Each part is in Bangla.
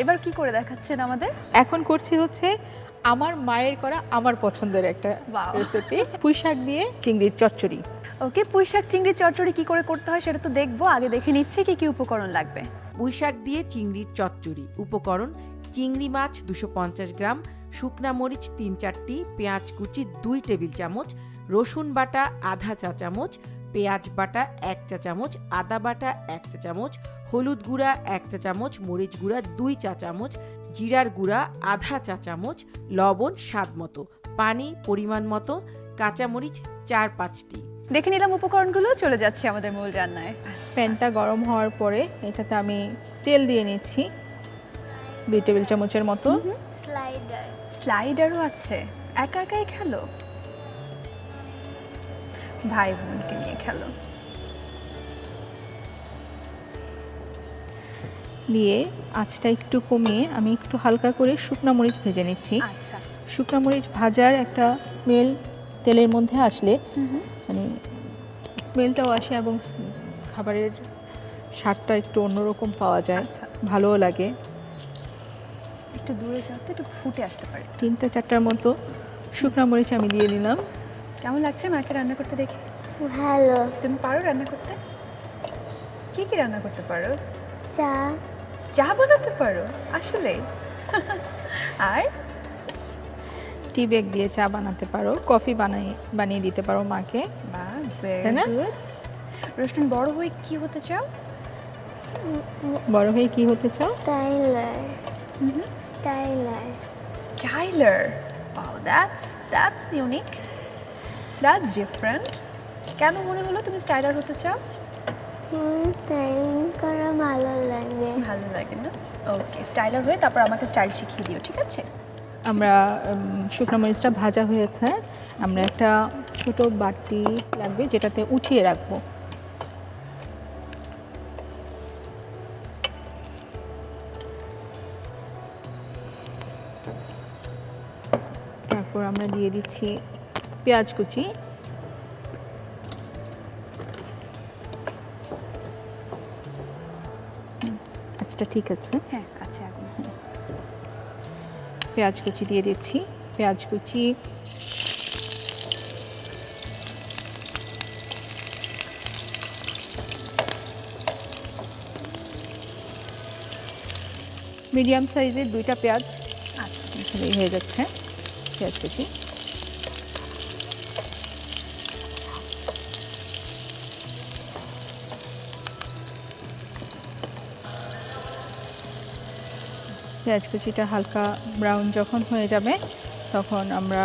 এবার কি করে দেখাচ্ছেন আমাদের? এখন করছি হচ্ছে আমার মায়ের করা আমার পছন্দের একটা রেসিপি, পুঁই শাক দিয়ে চিংড়ির চচ্চড়ি। ওকে, পুঁই শাক চিংড়ি চচ্চড়ি কি করে করতে হয় সেটা তো দেখবো, আগে দেখে নিচ্ছি কি কি উপকরণ লাগবে। পুঁই শাক দিয়ে চিংড়ির চচ্চড়ি। উপকরণ: চিংড়ি মাছ 250 গ্রাম, শুকনা মরিচ 3-4টি, পেঁয়াজ কুচি 2 টেবিল চামচ, রসুন বাটা আধা চা চামচ, পেঁয়াজ বাটা 1 চা চামচ, আদা বাটা 1 চা চামচ, হলুদ গুঁড়া 1 চা চামচ, মরিচ গুঁড়া 2 চা চামচ, জিরার গুঁড়া আধা চা চামচ, লবণ স্বাদ মতো, পানি পরিমাণ মতো, কাঁচামরিচ 4-5টি। দেখে নিলাম উপকরণগুলো, চলে যাচ্ছে আমাদের মূল রান্নায়। প্যানটা গরম হওয়ার পরে এটাতে আমি তেল দিয়ে নিচ্ছি 2 টেবিল চামচের মতো। স্লাইডারও আছে, একা একাই খেলো? ভাই বোনকে নিয়ে খেলো। দিয়ে আঁচটা একটু কমিয়ে আমি একটু হালকা করে শুকনো মরিচ ভেজে নিচ্ছি। আচ্ছা, শুকনো মরিচ ভাজার একটা স্মেল তেলের মধ্যে আসলে মানে স্মেলটাও আসে এবং খাবারের স্বাদটা একটু অন্যরকম পাওয়া যায়, ভালোও লাগে। একটু দূরে যাও তো, একটু ফুটে আসতে পারে। 3-4টার মতো শুকনো মরিচ আমি দিয়ে দিলাম। কেমন লাগছে মাকে রান্না করতে দেখে? ভালো। তুমি পারো রান্না করতে? কি কি রান্না করতে পারো? চা। চা বানাতে পারো আসলে? আর টি ব্যাগ দিয়ে চা বানাতে পারো, কফি বানিয়ে দিতে পারো মাকে। বাহ, ভেরি গুড। রোশন, বড় হয়ে কি হতে চাও? বড় হয়ে কি হতে চাও? Tyler. Tyler. Styler. Wow, that's unique. That's different. কেন মনে হলো তুমি স্টাইলার হতে চাও? স্টাইলিং করা ভালো লাগে। ভালো লাগে না? ওকে, স্টাইলার হয়ে তারপর আমাকে স্টাইল শিখিয়ে দিও, ঠিক আছে? আমরা শুকনো মরিচটা ভাজা হয়েছে, আমরা একটা ছোট বাটি লাগবে যেটাতে উঠিয়ে রাখবো। তারপর আমরা দিয়ে দিচ্ছি পেঁয়াজ কুচি, আচ্ছা ঠিক আছে, হ্যাঁ আচ্ছা। এখন পেঁয়াজ কুচি দিয়ে দিচ্ছি। পেঁয়াজ কুচি, মিডিয়াম সাইজের 2টা পেঁয়াজ আসলে হয়ে যাচ্ছে। পেঁয়াজ কুচি, পেঁয়াজ কুচিটা হালকা ব্রাউন যখন হয়ে যাবে তখন আমরা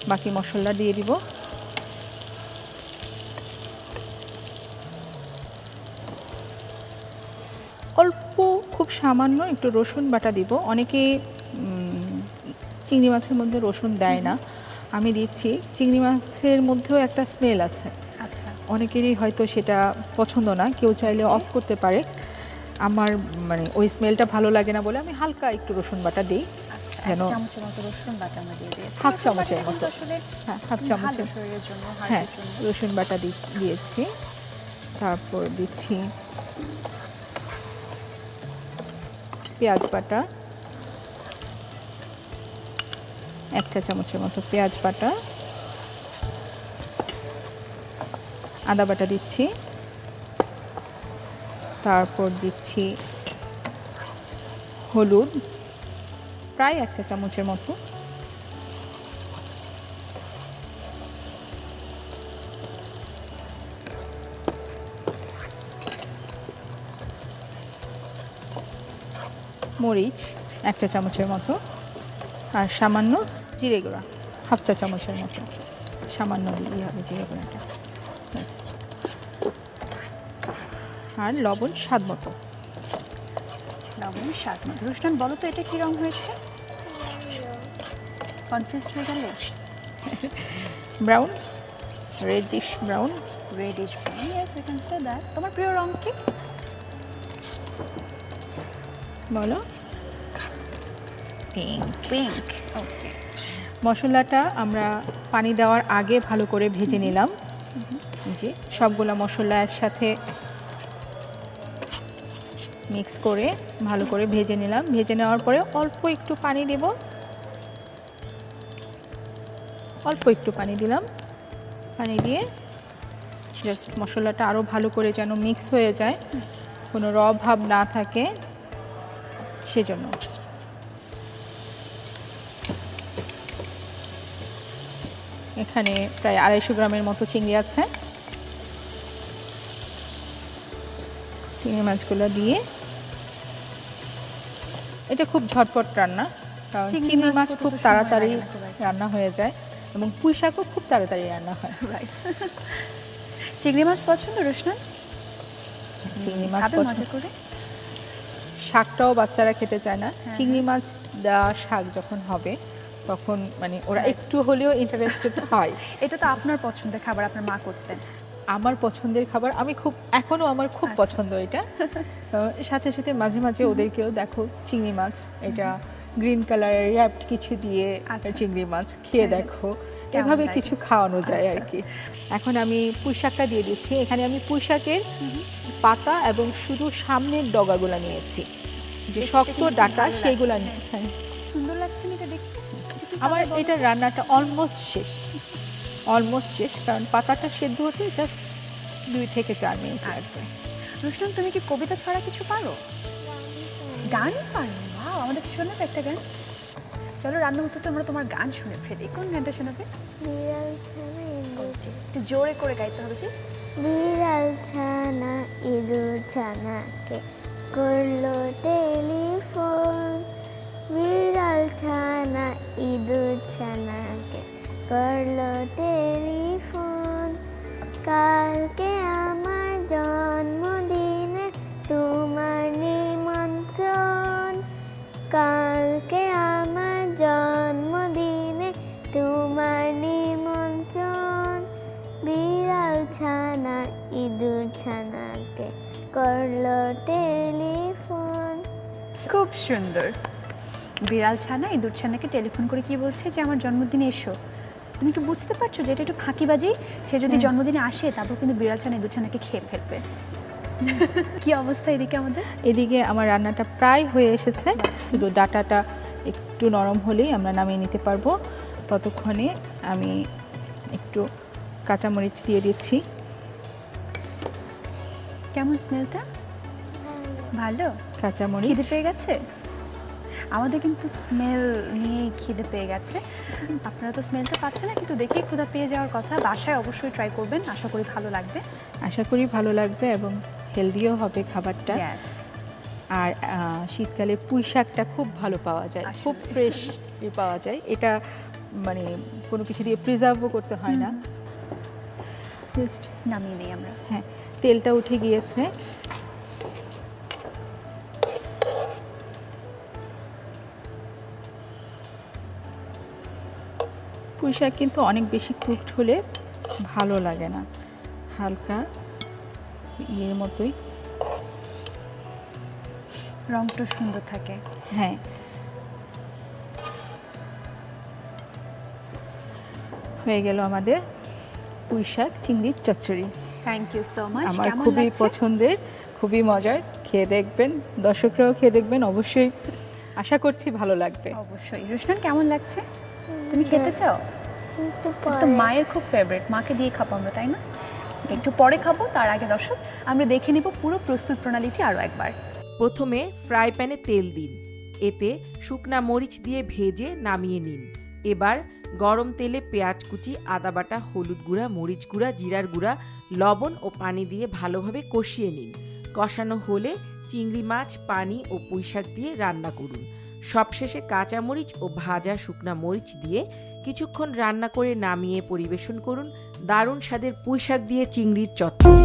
বাকি মশলা দিয়ে দিব। অল্প, খুব সামান্য একটু রসুন বাটা দিব। অনেকে চিংড়ি মাছের মধ্যে রসুন দেয় না, আমি দিচ্ছি। চিংড়ি মাছের মধ্যেও একটা স্মেল আছে, আচ্ছা, অনেকেরই হয়তো সেটা পছন্দ না, কেউ চাইলে অফ করতে পারে। আমার মানে ওই স্মেলটা ভালো লাগে না বলে আমি হালকা একটু রসুন বাটা দিই। যেন চামচের মতো রসুন বাটা আমরা দিয়ে দিই, হাফ চামচের মতো। হ্যাঁ, হাফ চামচের, শরীরের জন্য, হ্যাঁ রসুন বাটা দিয়েছি। তারপর দিচ্ছি পেঁয়াজ বাটা, 1 চা চামচের মতো পেঁয়াজ বাটা, আদা বাটা দিচ্ছি। তারপর দিচ্ছি হলুদ প্রায় 1 চা চামচের মতো, মরিচ 1 চা চামচের মতো, আর সামান্য জিরে গুঁড়া হাফ চা চামচের মতো, সামান্য দিলেই হবে জিরে গুঁড়াটা, ব্যাস। আর লবণ স্বাদ মতো। লবণ স্বাদ মতো। রোশন, বলো তো এটা কি রং হয়েছে? কনফিউজড হয়ে গেলে? Brown, radish brown. Radish brown, yes we can say that. তোমার প্রিয় রং কি? বলো। পিঙ্ক। পিঙ্ক, ওকে। মশলাটা আমরা পানি দেওয়ার আগে ভালো করে ভেজে নিলাম, যে সবগুলা মশলা একসাথে মিক্স করে ভালো করে ভেজে নিলাম। ভেজে নেওয়ার পরে অল্প একটু পানি দেব, অল্প একটু পানি দিলাম। পানি দিয়ে জাস্ট মশলাটা আরও ভালো করে যেন মিক্স হয়ে যায়, কোনো র ভাব না থাকে সেজন্য। এখানে প্রায় 250 গ্রামের মতো চিংড়ি আছে। চিংড়ি মাছগুলো দিয়ে এটা খুব ঝটপট রান্না, কারণ চিংড়ি মাছ খুব তাড়াতাড়ি রান্না হয়ে যায় এবং পুঁই শাকও খুব তাড়াতাড়ি রান্না হয়। রাইট। চিংড়ি মাছ পছন্দ রোশনান? চিংড়ি মাছ খাবে মজা করে? শাকটাও বাচ্চারা খেতে চায় না, চিংড়ি মাছ দেওয়া শাক যখন হবে তখন মানে ওরা একটু হলেও ইন্টারেস্টেড হয়। এটা তো আপনার পছন্দের খাবার, আপনার মা করতেন। আমার পছন্দের খাবার, আমি খুব এখনো আমার খুব পছন্দ এটা। সাথে সাথে মাঝে মাঝে ওদেরকেও দেখো চিংড়ি মাছ, এটা গ্রিন কালারের র্যাপড কিছু দিয়ে চিংড়ি মাছ খেয়ে দেখো, এভাবে কিছু খাওয়ানো যায় আর কি। এখন আমি পুঁই শাকটা দিয়ে দিচ্ছি। এখানে আমি পুঁই শাকের পাতা এবং শুধু সামনের ডগাগুলো নিয়েছি, যে শক্ত ডাটা সেইগুলা। হ্যাঁ, সুন্দর লাগছে এটা দেখতে। আমার এটা রান্নাটা অলমোস্ট শেষ, কারণ পাতাটা সেদ্ধ হতে জাস্ট 2 থেকে 4 মিনিট লাগছে। রোশনান, তুমি কি কবিতা ছড়া কিছু পারো? গান পারো? ওয়াও, আমাদের শোনাবে একটা গান। চলো রান্না হতে তো আমরা তোমার গান শুনে ফেলি। কোন গানটা শোনাবে? বিড়াল ছানা ইঁদুর একটু জোরে করে গাইতে হবে যে। বিড়াল ছানা ইঁদুর ছানাকে করলো টেলিফোন, বিড়াল ছানা ইঁদুর ছানাকে করলো টেলিফোন, কালকে আমার জন্মদিনে তোমার নিমন্ত্রণ, কালকে আমার জন্মদিনে তোমার নিমন্ত্রণ, বিড়াল ছানা ইঁদুর ছানাকে করলো টেলিফোন। খুব সুন্দর। বিড়াল ছানা ইঁদুর ছানাকে টেলিফোন করে কি বলছে যে আমার জন্মদিনে এসো। তুমি কি বুঝতে পারছো যে এটা একটু ফাঁকিবাজি? সে যদি জন্মদিনে আসে তারপর কিন্তু বিড়াল ছানা ইঁদুর ছানাকে খেয়ে ফেলবে। কি অবস্থা এদিকে আমাদের? এদিকে আমার রান্নাটা প্রায় হয়ে এসেছে, শুধু ডাটাটা একটু নরম হলেই আমরা নামিয়ে নিতে পারবো। ততক্ষণে আমি একটু কাঁচামরিচ দিয়ে দিচ্ছি। কেমন স্মেলটা? ভালো। কাঁচামরিচ খিদে পেয়ে গেছে? আমাদের কিন্তু স্মেল নিয়েই খিদে পেয়ে গেছে। আপনারা তো স্মেলটা পাচ্ছেন না, কিন্তু দেখেই ক্ষুধা পেয়ে যাওয়ার কথা। বাসায় অবশ্যই ট্রাই করবেন, আশা করি ভালো লাগবে। আশা করি ভালো লাগবে এবং হেলদিও হবে খাবারটা। আর শীতকালে পুঁই শাকটা খুব ভালো পাওয়া যায়, খুব ফ্রেশ পাওয়া যায়। এটা মানে কোনো কিছু দিয়ে প্রিজার্ভও করতে হয় না। জাস্ট নামিয়ে নেই আমরা। হ্যাঁ, তেলটা উঠে গিয়েছে। পুঁই শাক কিন্তু অনেক বেশি কুকড হলে ভালো লাগে না, হালকা ইয়ের মতোই রংটা সুন্দর থাকে। হ্যাঁ, হয়ে গেল আমাদের পুঁই শাক চিংড়ির চচ্চড়ি। Thank you so much. আমার খুবই পছন্দের, খুবই মজার। খেয়ে দেখবেন, দর্শকরাও খেয়ে দেখবেন, অবশ্যই আশা করছি ভালো লাগবে। অবশ্যই। রোশনান, কেমন লাগছে? তুমি খেতে চাও? তো মায়ের খুব ফেভারিট, মাকে দিয়ে খাবো আমরা, তাই না? একটু পরে খাবো, তার আগে দর্শক আমরা দেখে নিব পুরো প্রস্তুত প্রণালীটি আরও একবার। প্রথমে ফ্রাই প্যানে তেল দিন, এতে শুকনা মরিচ দিয়ে ভেজে নামিয়ে নিন। এবার গরম তেলে পেঁয়াজ কুচি, আদা বাটা, হলুদ গুঁড়া, মরিচ গুঁড়া, জিরার গুঁড়া, লবণ ও পানি দিয়ে ভালোভাবে কষিয়ে নিন। কষানো হলে চিংড়ি মাছ, পানি ও পুঁইশাক দিয়ে রান্না করুন। সবশেষে কাঁচামরিচ ও ভাজা শুকনা মরিচ দিয়ে কিছুক্ষণ রান্না করে নামিয়ে পরিবেশন করুন দারুণ স্বাদের পুঁইশাক দিয়ে চিংড়ির চচ্চড়ি।